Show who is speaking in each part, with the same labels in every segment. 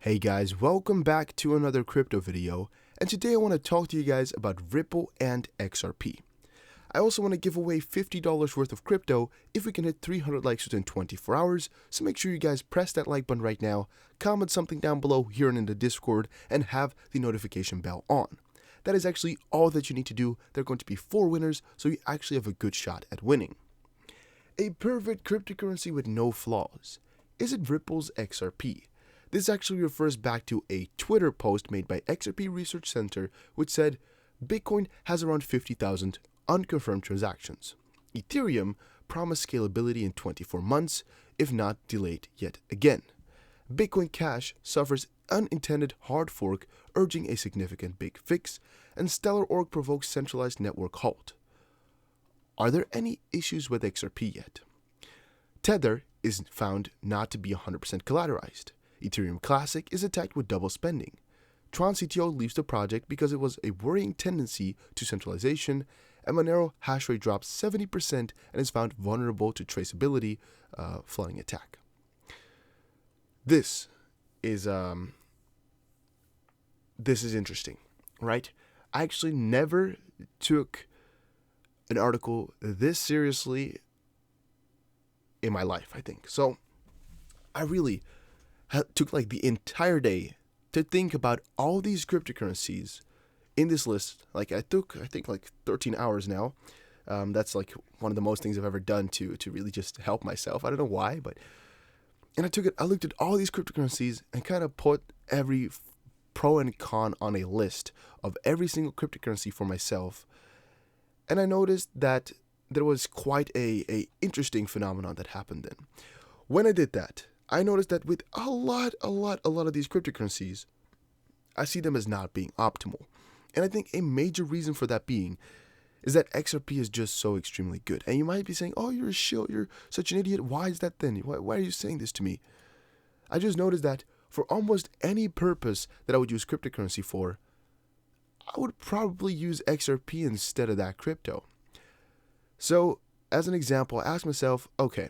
Speaker 1: Hey guys, welcome back to another crypto video, and today I want to talk to you guys about Ripple and XRP. I also want to give away $50 worth of crypto if we can hit 300 likes within 24 hours, so make sure you guys press that like button right now, comment something down below here and in the Discord, and have the notification bell on. That is actually all that you need to do. There are going to be 4 winners, so you actually have a good shot at winning. A perfect cryptocurrency with no flaws. Is it Ripple's XRP? This actually refers back to a Twitter post made by XRP Research Center, which said Bitcoin has around 50,000 unconfirmed transactions. Ethereum promised scalability in 24 months, if not delayed yet again. Bitcoin Cash suffers unintended hard fork, urging a significant big fix, and Stellar Org provokes centralized network halt. Are there any issues with XRP yet? Tether is found not to be 100% collateralized. Ethereum Classic is attacked with double spending. Tron CTO leaves the project because it was a worrying tendency to centralization, and Monero hash rate drops 70% and is found vulnerable to traceability, flooding attack. This is interesting, right? I actually never took an article this seriously in my life, I think. So I really took like the entire day to think about all these cryptocurrencies in this list. Like I think like 13 hours now. That's like one of the most things I've ever done to really just help myself. I don't know why, but I looked at all these cryptocurrencies and kind of put every pro and con on a list of every single cryptocurrency for myself. And I noticed that there was quite a interesting phenomenon that happened then. When I did that, I noticed that with a lot of these cryptocurrencies, I see them as not being optimal. And I think a major reason for that being is that XRP is just so extremely good. And you might be saying, oh, you're a shill, you're such an idiot. Why is that then? Why are you saying this to me? I just noticed that for almost any purpose that I would use cryptocurrency for, I would probably use XRP instead of that crypto. So, as an example, I asked myself, okay,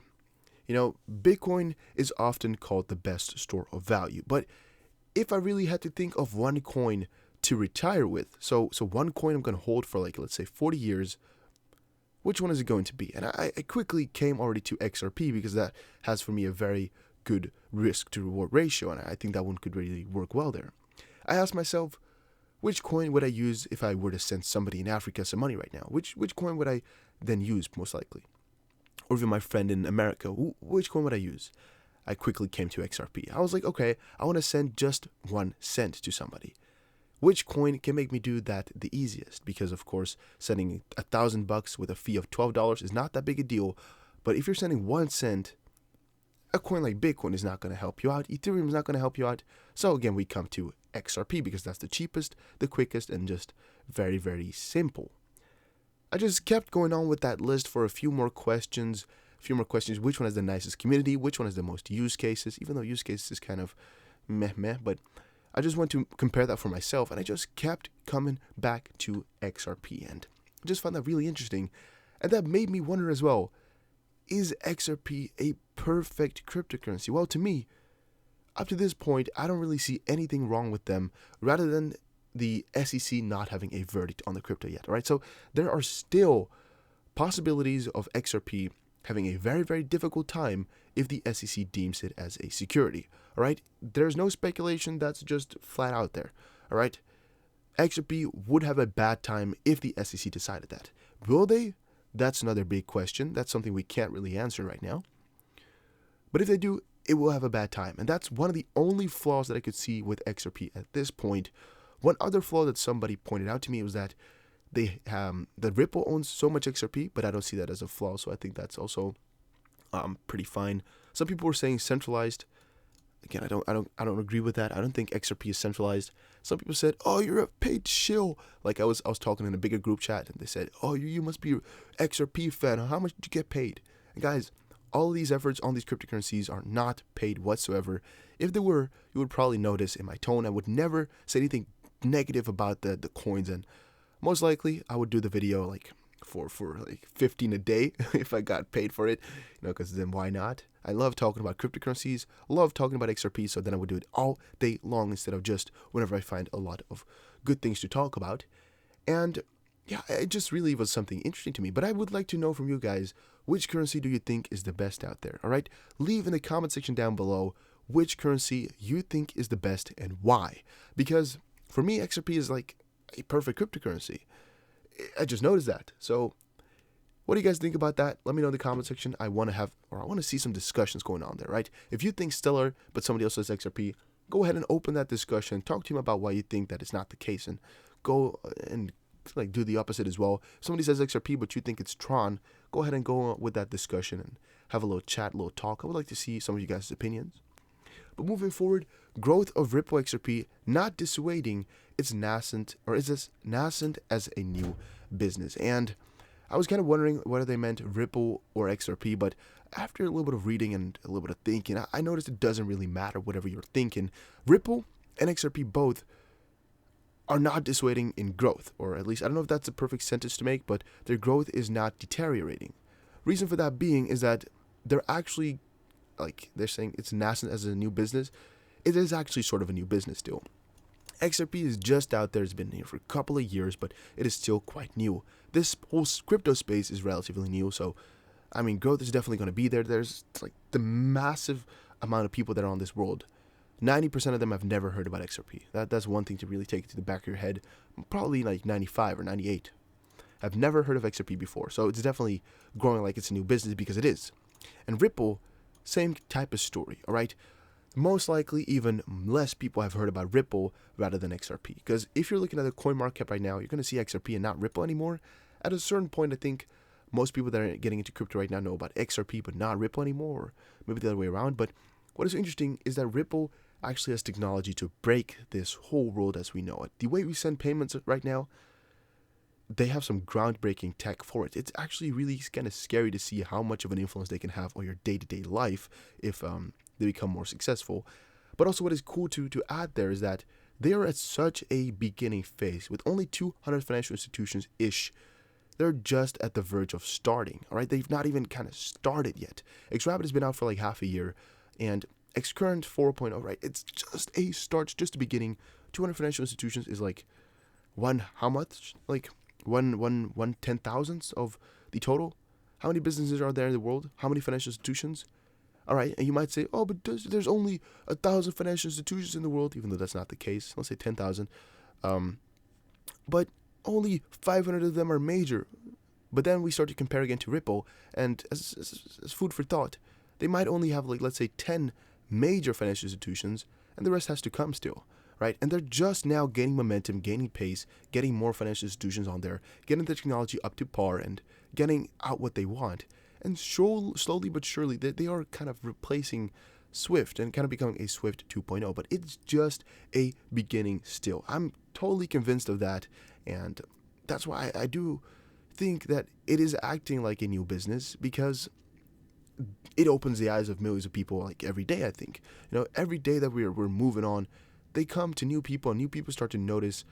Speaker 1: Bitcoin is often called the best store of value. But if I really had to think of one coin to retire with, so one coin I'm going to hold for like, let's say 40 years, which one is it going to be? And I quickly came already to XRP because that has for me a very good risk to reward ratio. And I think that one could really work well there. I asked myself, which coin would I use if I were to send somebody in Africa some money right now? Which coin would I then use most likely? Or even my friend in America, which coin would I use? I quickly came to XRP. I was like, okay, I want to send just 1 cent to somebody. Which coin can make me do that the easiest? Because of course, sending $1,000 with a fee of $12 is not that big a deal. But if you're sending 1 cent, a coin like Bitcoin is not going to help you out. Ethereum is not going to help you out. So again, we come to XRP because that's the cheapest, the quickest, and just very, very simple. I just kept going on with that list for a few more questions. Which one has the nicest community? Which one has the most use cases? Even though use cases is kind of meh, but I just want to compare that for myself. And I just kept coming back to XRP. And I just found that really interesting. And that made me wonder as well, is XRP a perfect cryptocurrency? Well, to me, up to this point, I don't really see anything wrong with them, rather than the SEC not having a verdict on the crypto yet, right? So there are still possibilities of XRP having a very, very difficult time if the SEC deems it as a security, all right? There's no speculation, that's just flat out there, all right? XRP would have a bad time if the SEC decided that. Will they? That's another big question. That's something we can't really answer right now. But if they do, it will have a bad time. And that's one of the only flaws that I could see with XRP at this point. One other flaw that somebody pointed out to me was that that Ripple owns so much XRP, but I don't see that as a flaw, so I think that's also pretty fine. Some people were saying centralized. Again, I don't agree with that. I don't think XRP is centralized. Some people said, "Oh, you're a paid shill." Like I was talking in a bigger group chat, and they said, "Oh, you must be an XRP fan. How much did you get paid?" And guys, all of these efforts on these cryptocurrencies are not paid whatsoever. If they were, you would probably notice in my tone. I would never say anything negative about the coins, and most likely I would do the video like for like 15 a day if I got paid for it, because then why not? I love talking about cryptocurrencies, love talking about XRP, so then I would do it all day long instead of just whenever I find a lot of good things to talk about. And yeah, it just really was something interesting to me. But I would like to know from you guys, which currency do you think is the best out there? All right, leave in the comment section down below which currency you think is the best and why. Because for me, XRP is like a perfect cryptocurrency. I just noticed that. So what do you guys think about that? Let me know in the comment section. I want to see some discussions going on there, right? If you think Stellar, but somebody else says XRP, go ahead and open that discussion. Talk to him about why you think that it's not the case, and go and like do the opposite as well. If somebody says XRP, but you think it's Tron, go ahead and go with that discussion and have a little chat, a little talk. I would like to see some of you guys' opinions. But moving forward, growth of Ripple XRP not dissuading its nascent, or is this nascent as a new business? And I was kind of wondering whether they meant Ripple or XRP, but after a little bit of reading and a little bit of thinking, I noticed it doesn't really matter whatever you're thinking. Ripple and XRP both are not dissuading in growth, or at least I don't know if that's a perfect sentence to make, but their growth is not deteriorating. Reason for that being is that they're actually, like they're saying it's nascent as a new business. It is actually sort of a new business still. XRP is just out there. It's been here for a couple of years, but it is still quite new. This whole crypto space is relatively new, so I mean, growth is definitely going to be there. There's like the massive amount of people that are on this world. 90% of them have never heard about XRP. That's one thing to really take to the back of your head. Probably like 95 or 98 have never heard of XRP before. So it's definitely growing like it's a new business, because it is. And Ripple, same type of story, all right? Most likely even less people have heard about Ripple rather than XRP. Because if you're looking at the coin market cap right now, you're going to see XRP and not Ripple anymore. At a certain point, I think most people that are getting into crypto right now know about XRP but not Ripple anymore, or maybe the other way around. But what is interesting is that Ripple actually has technology to break this whole world as we know it. The way we send payments right now, they have some groundbreaking tech for it. It's actually really kind of scary to see how much of an influence they can have on your day-to-day life if they become more successful. But also what is cool to add there is that they are at such a beginning phase with only 200 financial institutions-ish. They're just at the verge of starting, all right? They've not even kind of started yet. XRP has been out for like half a year, and Xcurrent 4.0, right? It's just a start, just the beginning. 200 financial institutions is like how much? Like one 10,000th of the total? How many businesses are there in the world? How many financial institutions? All right, and you might say, oh, but there's only 1,000 financial institutions in the world, even though that's not the case. Let's say 10,000. But only 500 of them are major. But then we start to compare again to Ripple, and as food for thought, they might only have, like, let's say 10 major financial institutions, and the rest has to come still, right? And they're just now gaining momentum, gaining pace, getting more financial institutions on there, getting the technology up to par, and getting out what they want. And slowly but surely, they are kind of replacing Swift and kind of becoming a Swift 2.0, but it's just a beginning still. I'm totally convinced of that, and that's why I do think that it is acting like a new business, because it opens the eyes of millions of people like every day. I think, every day that we're moving on, they come to new people, and new people start to notice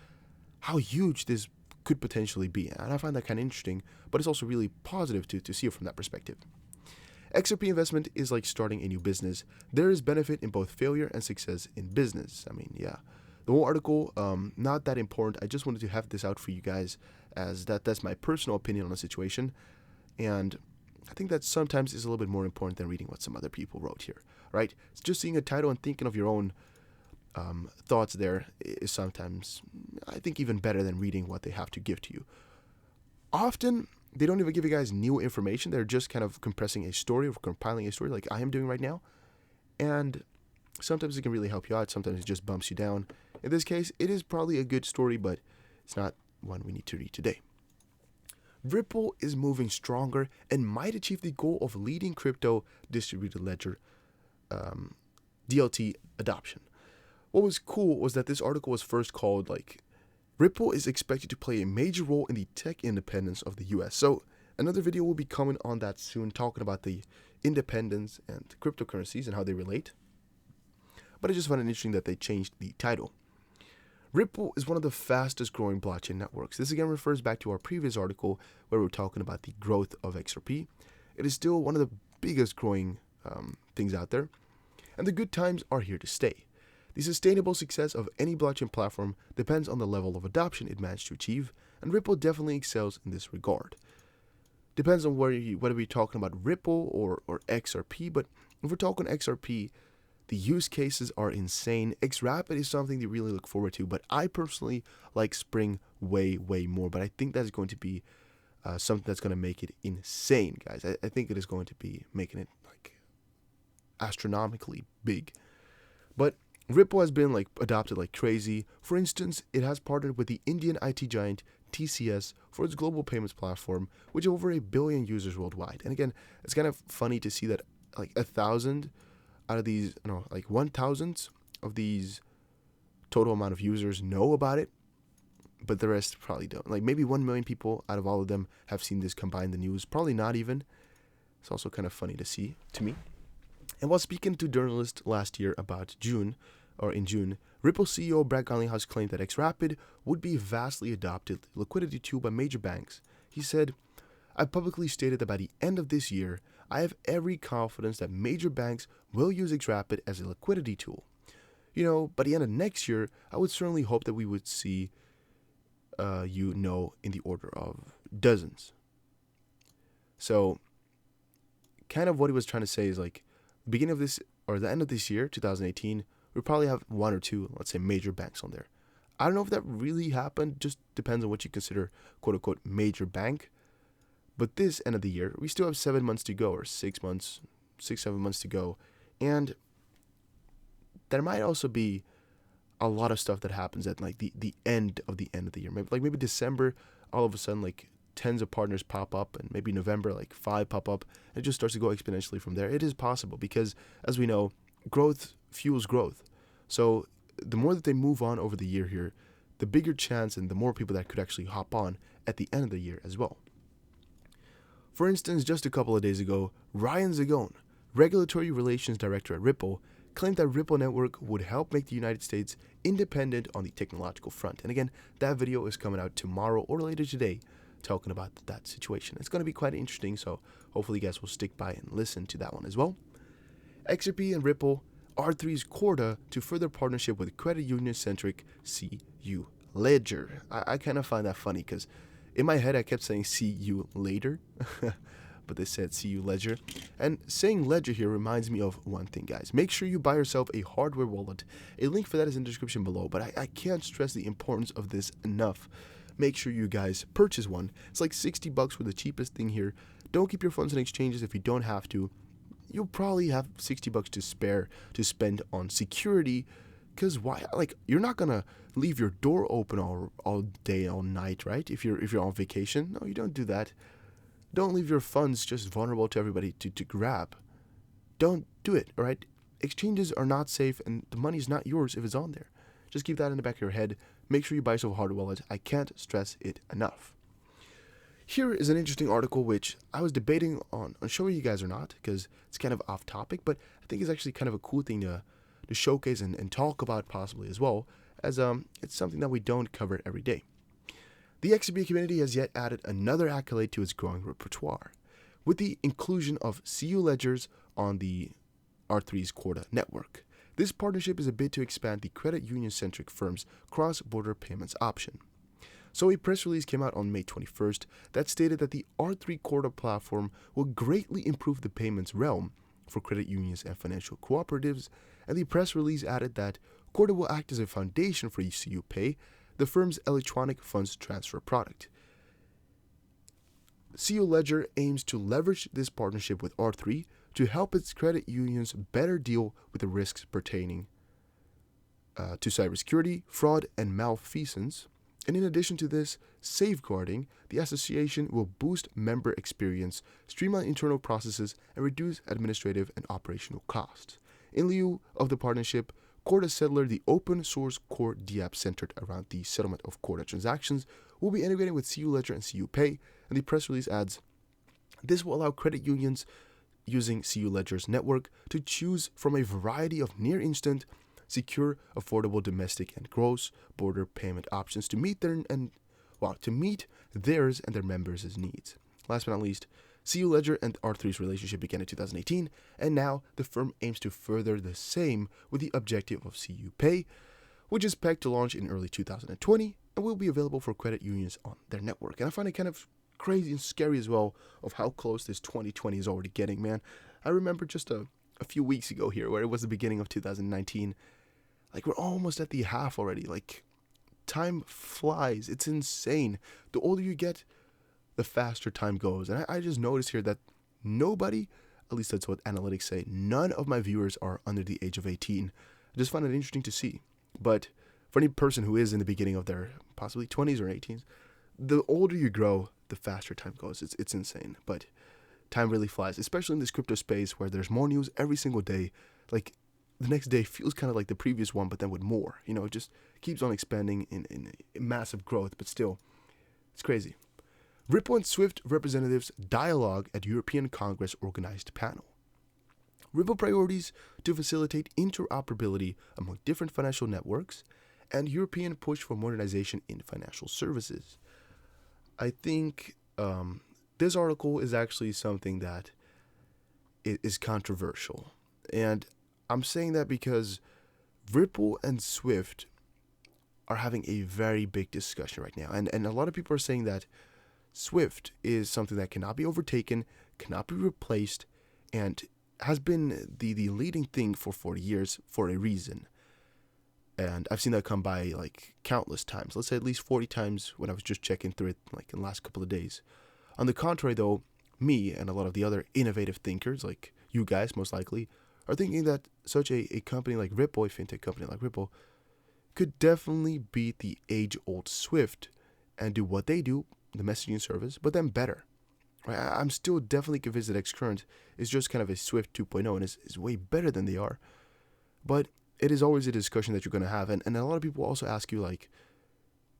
Speaker 1: how huge this could potentially be. And I find that kind of interesting, but it's also really positive to see it from that perspective. XRP investment is like starting a new business. There is benefit in both failure and success in business. I mean, yeah, the whole article, not that important. I just wanted to have this out for you guys, as that's my personal opinion on the situation. And I think that sometimes is a little bit more important than reading what some other people wrote here, right? It's just seeing a title and thinking of your own thoughts there is sometimes, I think, even better than reading what they have to give to you. Often, they don't even give you guys new information. They're just kind of compressing a story or compiling a story like I am doing right now. And sometimes it can really help you out. Sometimes it just bumps you down. In this case, it is probably a good story, but it's not one we need to read today. Ripple is moving stronger and might achieve the goal of leading crypto distributed ledger DLT adoption. What was cool was that this article was first called like Ripple is expected to play a major role in the tech independence of the US. So another video will be coming on that soon, talking about the independence and cryptocurrencies and how they relate. But I just found it interesting that they changed the title. Ripple is one of the fastest growing blockchain networks. This again refers back to our previous article where we were talking about the growth of XRP. It is still one of the biggest growing things out there, and the good times are here to stay. The sustainable success of any blockchain platform depends on the level of adoption it managed to achieve, and Ripple definitely excels in this regard. Depends on whether we're talking about Ripple or XRP, but if we're talking XRP, the use cases are insane. XRapid is something to really look forward to, but I personally like Spring way more, but I think that's going to be something that's going to make it insane, guys. I think it is going to be making it like astronomically big. But Ripple has been like adopted like crazy. For instance, it has partnered with the Indian IT giant TCS for its global payments platform, which has over 1 billion users worldwide. And again, it's kind of funny to see that like 1,000 out of these, like 1,000 of these total amount of users know about it, but the rest probably don't. Like maybe 1 million people out of all of them have seen this combined the news. Probably not even. It's also kind of funny to see to me. And while speaking to journalists last year about in June, Ripple CEO Brad Garlinghouse claimed that XRapid would be a vastly adopted liquidity tool by major banks. He said, "I publicly stated that by the end of this year, I have every confidence that major banks will use XRapid as a liquidity tool. By the end of next year, I would certainly hope that we would see, in the order of dozens." So, kind of what he was trying to say is like, beginning of this or the end of this year, 2018, we'll probably have 1 or 2, let's say, major banks on there. I don't know if that really happened. Just depends on what you consider quote unquote major bank. But this end of the year, we still have 7 months to go, or 6 months, 7 months to go. And there might also be a lot of stuff that happens at like the end of the year. Maybe December, all of a sudden like tens of partners pop up, and maybe November like 5 pop up, and it just starts to go exponentially from there. It is possible because, as we know, growth fuels growth. So the more that they move on over the year here, the bigger chance and the more people that could actually hop on at the end of the year as well. For instance, just a couple of days ago, Ryan Zagone, Regulatory Relations Director at Ripple, claimed that Ripple Network would help make the United States independent on the technological front. And again, that video is coming out tomorrow or later today, talking about that situation. It's going to be quite interesting, so hopefully you guys will stick by and listen to that one as well. XRP and Ripple R3's Corda to further partnership with credit union Centric CU Ledger. I kind of find that funny because in my head I kept saying see you later, but they said CU Ledger. And saying Ledger here reminds me of one thing, guys. Make sure you buy yourself a hardware wallet. A link for that is in the description below, but I can't stress the importance of this enough. Make sure you guys purchase one. It's like $60 for the cheapest thing here. Don't keep your funds in exchanges if you don't have to. You'll probably have $60 to spare to spend on security, because why? Like, you're not gonna leave your door open all day, all night, right? If you're on vacation, no, you don't do that. Don't leave your funds just vulnerable to everybody to grab. Don't do it, all right? Exchanges are not safe, and the money's not yours if it's on there. Just keep that in the back of your head. Make sure you buy yourself a hardware wallet. I can't stress it enough. Here is an interesting article which I was debating on showing you guys or not, because it's kind of off topic, but I think it's actually kind of a cool thing to showcase and talk about possibly as well, as it's something that we don't cover every day. The XRP community has yet added another accolade to its growing repertoire, with the inclusion of CU ledgers on the R3's Corda network. This partnership is a bid to expand the credit union-centric firm's cross-border payments option. So a press release came out on May 21st that stated that the R3 Corda platform will greatly improve the payments realm for credit unions and financial cooperatives, and the press release added that Corda will act as a foundation for CU Pay, the firm's electronic funds transfer product. CU Ledger aims to leverage this partnership with R3 to help its credit unions better deal with the risks pertaining to cybersecurity, fraud, and malfeasance. And in addition to this safeguarding, the association will boost member experience, streamline internal processes, and reduce administrative and operational costs. In lieu of the partnership, Corda Settler, the open source core DApp centered around the settlement of Corda transactions, will be integrated with CU Ledger and CU Pay, and the press release adds, this will allow credit unions using CU Ledger's network to choose from a variety of near-instant secure, affordable domestic and cross-border payment options to meet theirs and their members' needs. Last but not least, CU Ledger and R3's relationship began in 2018, and now the firm aims to further the same with the objective of CU Pay, which is pegged to launch in early 2020 and will be available for credit unions on their network. And I find it kind of crazy and scary as well of how close this 2020 is already getting, man. I remember just a few weeks ago here where it was the beginning of 2019. Like, we're almost at the half already. Like, time flies. It's insane. The older you get, the faster time goes. And I just noticed here that nobody, at least that's what analytics say, none of my viewers are under the age of 18. I just find it interesting to see. But for any person who is in the beginning of their possibly 20s or 18s, the older you grow, the faster time goes. It's insane. But time really flies, especially in this crypto space where there's more news every single day. Like, the next day feels kind of like the previous one, but then with more. You know, it just keeps on expanding in massive growth, but still, it's crazy. Ripple and Swift representatives dialogue at European Congress organized panel. Ripple priorities to facilitate interoperability among different financial networks and European push for modernization in financial services. I think this article is actually something that is controversial. And I'm saying that because Ripple and Swift are having a very big discussion right now. And a lot of people are saying that Swift is something that cannot be overtaken, cannot be replaced, and has been the leading thing for 40 years for a reason. And I've seen that come by like countless times. Let's say at least 40 times when I was just checking through it like in the last couple of days. On the contrary though, me and a lot of the other innovative thinkers, like you guys most likely, are thinking that such a company like Ripple, a fintech company like Ripple, could definitely beat the age-old Swift and do what they do, the messaging service, but then better. Right? I'm still definitely convinced that Xcurrent is just kind of a Swift 2.0 and is way better than they are. But it is always a discussion that you're going to have. And a lot of people also ask you, like,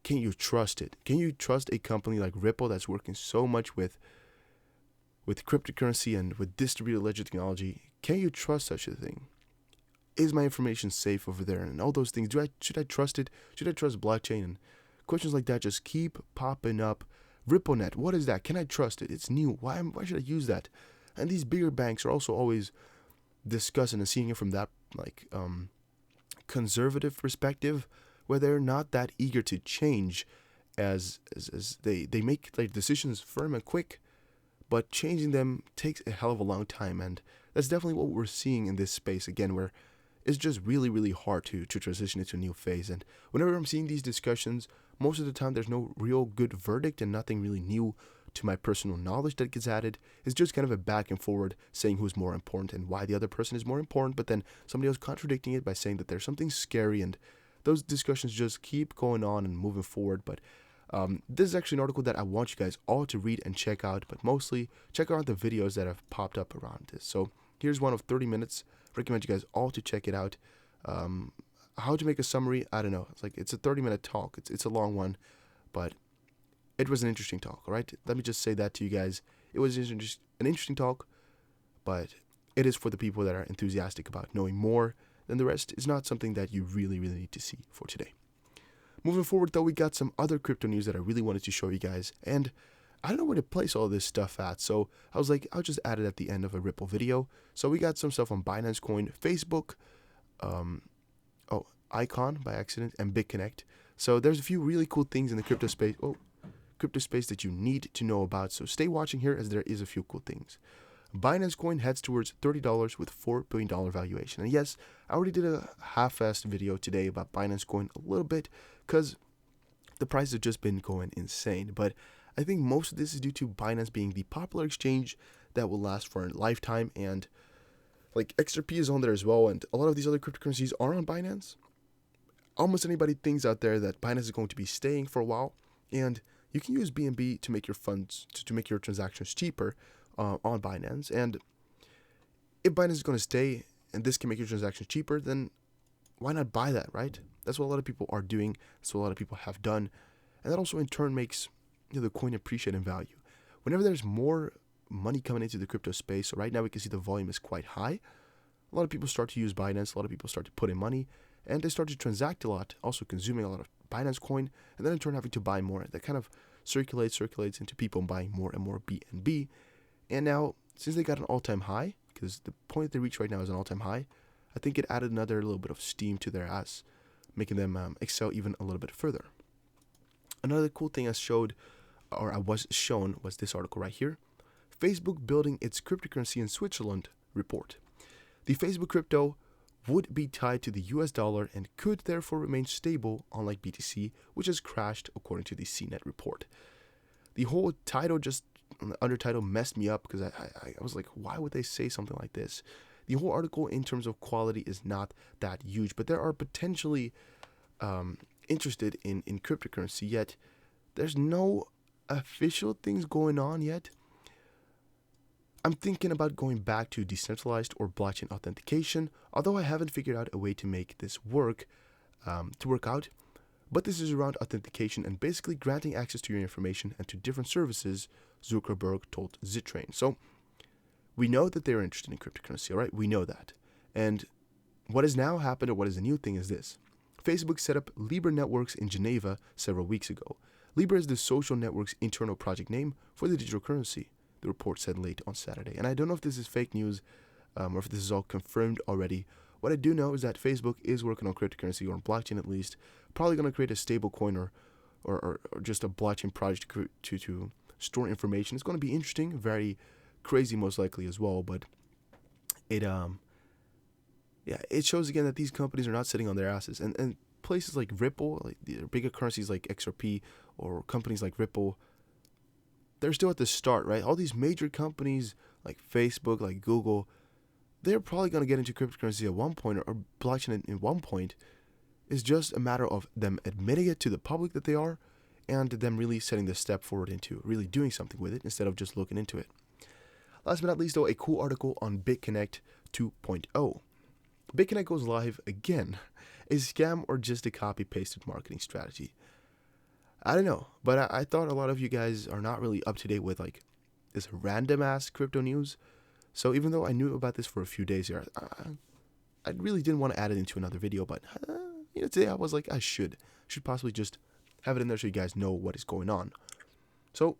Speaker 1: can you trust it? Can you trust a company like Ripple that's working so much with cryptocurrency and with distributed ledger technology? Can you trust such a thing? Is my information safe over there? And all those things. Should I trust it? Should I trust blockchain? And questions like that just keep popping up. RippleNet, what is that? Can I trust it? It's new. Why should I use that? And these bigger banks are also always discussing and seeing it from that conservative perspective, where they're not that eager to change, as they make like decisions firm and quick, but changing them takes a hell of a long time. And that's definitely what we're seeing in this space again, where it's just really, really hard to transition into a new phase. And whenever I'm seeing these discussions, most of the time there's no real good verdict and nothing really new to my personal knowledge that gets added. It's just kind of a back and forward saying who's more important and why the other person is more important, but then somebody else contradicting it by saying that there's something scary, and those discussions just keep going on and moving forward. But this is actually an article that I want you guys all to read and check out, but mostly check out the videos that have popped up around this. So here's one of 30 minutes. Recommend you guys all to check it out. How to make a summary, I don't know. It's a 30-minute talk. It's a long one, but it was an interesting talk, all right? Let me just say that to you guys. It was an interesting talk, but it is for the people that are enthusiastic about knowing more than the rest. It's not something that you really, really need to see for today. Moving forward, though, we got some other crypto news that I really wanted to show you guys, and I don't know where to place all this stuff at, so I was like, I'll just add it at the end of a Ripple video. So we got some stuff on Binance Coin, Facebook, Icon by accident, and BitConnect. So there's a few really cool things in the crypto space that you need to know about. So stay watching here, as there is a few cool things. Binance Coin heads towards $30 with $4 billion valuation. And yes, I already did a half-assed video today about Binance Coin a little bit, because the price has just been going insane. But I think most of this is due to Binance being the popular exchange that will last for a lifetime, and like XRP is on there as well, and a lot of these other cryptocurrencies are on Binance. Almost anybody thinks out there that Binance is going to be staying for a while, and you can use BNB to make your funds, to make your transactions cheaper on Binance. And if Binance is going to stay and this can make your transactions cheaper, then why not buy that, right? That's what a lot of people are doing. That's what a lot of people have done. And that also in turn makes the coin appreciate in value. Whenever there's more money coming into the crypto space, so right now we can see the volume is quite high, a lot of people start to use Binance, a lot of people start to put in money, and they started to transact a lot, also consuming a lot of Binance Coin, and then in turn having to buy more. That kind of circulates into people buying more and more BNB. And now, since they got an all-time high, because the point they reach right now is an all-time high, I think it added another little bit of steam to their ass, making them excel even a little bit further. Another cool thing I was shown was this article right here. Facebook building its cryptocurrency in Switzerland report. The Facebook crypto would be tied to the US dollar and could therefore remain stable, unlike BTC, which has crashed according to the CNET report. The whole title, just the undertitle, messed me up because I was like, why would they say something like this? The whole article in terms of quality is not that huge, but there are potentially interested in cryptocurrency, yet there's no official things going on yet. I'm thinking about going back to decentralized or blockchain authentication, although I haven't figured out a way to make this work out. But this is around authentication and basically granting access to your information and to different services, Zuckerberg told Zittrain. So we know that they're interested in cryptocurrency, all right? We know that. And what has now happened, or what is a new thing, is this. Facebook set up Libra networks in Geneva several weeks ago. Libra is the social network's internal project name for the digital currency, the report said late on Saturday. And I don't know if this is fake news or if this is all confirmed already. What I do know is that Facebook is working on cryptocurrency, or on blockchain at least, probably going to create a stable coin or just a blockchain project to store information. It's going to be interesting, very crazy most likely as well, but it shows again that these companies are not sitting on their asses. And places like Ripple, like the bigger currencies like XRP or companies like Ripple, they're still at the start, right? All these major companies like Facebook, like Google, they're probably going to get into cryptocurrency at one point, or blockchain in one point. It's just a matter of them admitting it to the public that they are, and them really setting the step forward into really doing something with it instead of just looking into it. Last but not least, though, a cool article on BitConnect 2.0. BitConnect goes live again. A scam or just a copy-pasted marketing strategy? I don't know, but I thought a lot of you guys are not really up to date with like this random-ass crypto news. So even though I knew about this for a few days here, I really didn't want to add it into another video, but today I was like, I should possibly just have it in there so you guys know what is going on. So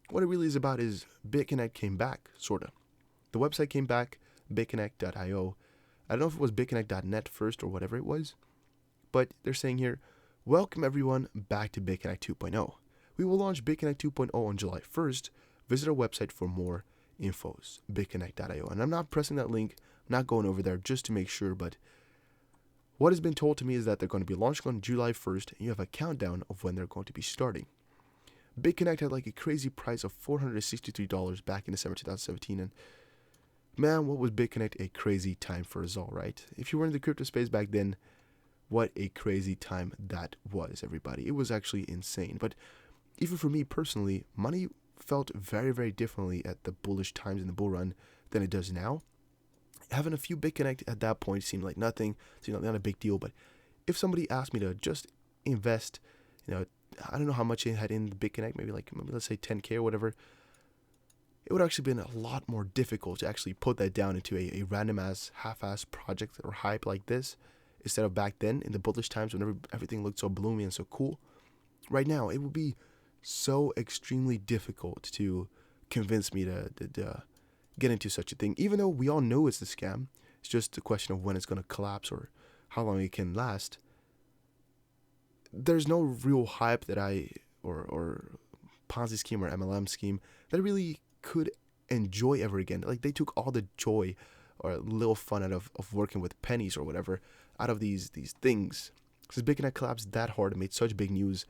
Speaker 1: what it really is about is BitConnect came back, sorta. The website came back, bitconnect.io. I don't know if it was bitconnect.net first or whatever it was, but they're saying here, welcome everyone back to BitConnect 2.0. We will launch BitConnect 2.0 on July 1st. Visit our website for more infos, bitconnect.io. And I'm not pressing that link, I'm not going over there just to make sure, but what has been told to me is that they're going to be launching on July 1st, and you have a countdown of when they're going to be starting. BitConnect had like a crazy price of $463 back in December 2017, and man, what was BitConnect a crazy time for us all, right? If you were in the crypto space back then, what a crazy time that was, everybody. It was actually insane. But even for me personally, money felt very, very differently at the bullish times in the bull run than it does now. Having a few BitConnect at that point seemed like nothing, seemed like not a big deal. But if somebody asked me to just invest, I don't know how much I had in BitConnect, maybe let's say 10K or whatever, it would actually been a lot more difficult to actually put that down into a random-ass, half-ass project or hype like this, instead of back then in the bullish times when everything looked so bloomy and so cool. Right now, it would be so extremely difficult to convince me to get into such a thing, even though we all know it's a scam. It's just a question of when it's going to collapse or how long it can last. There's no real hype that or Ponzi scheme or MLM scheme that I really could enjoy ever again. Like, they took all the joy or a little fun out of working with pennies or whatever out of these things. Since BitConnect collapsed that hard and made such big news,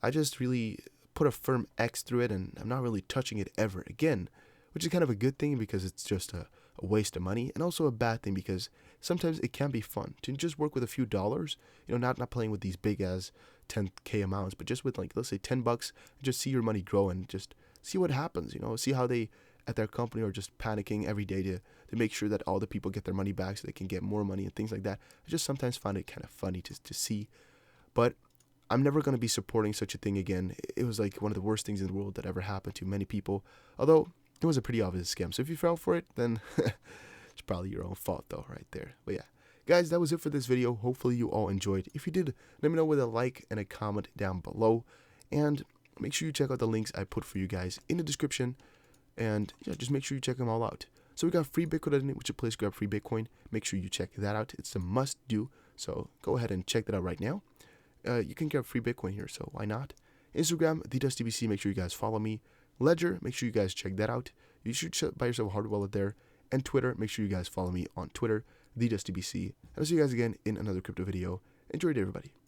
Speaker 1: I just really put a firm X through it, and I'm not really touching it ever again, which is kind of a good thing because it's just a waste of money, and also a bad thing because sometimes it can be fun to just work with a few dollars, not playing with these big as 10K amounts, but just with like, let's say $10, and just see your money grow and just see what happens, see how they at their company are just panicking every day to make sure that all the people get their money back so they can get more money and things like that. I just sometimes find it kind of funny to see, but I'm never going to be supporting such a thing again. It was like one of the worst things in the world that ever happened to many people, although it was a pretty obvious scam. So if you fell for it, then it's probably your own fault though, right there. But yeah, guys, that was it for this video. Hopefully you all enjoyed. If you did, let me know with a like and a comment down below. And make sure you check out the links I put for you guys in the description. And yeah, just make sure you check them all out. So we got free Bitcoin, which is a place to grab free Bitcoin. Make sure you check that out. It's a must do. So go ahead and check that out right now. You can get free Bitcoin here, so why not? Instagram, TheDustDBC, make sure you guys follow me. Ledger, make sure you guys check that out. You should buy yourself a hard wallet there. And Twitter, make sure you guys follow me on Twitter, TheDustDBC. And I'll see you guys again in another crypto video. Enjoy it, everybody.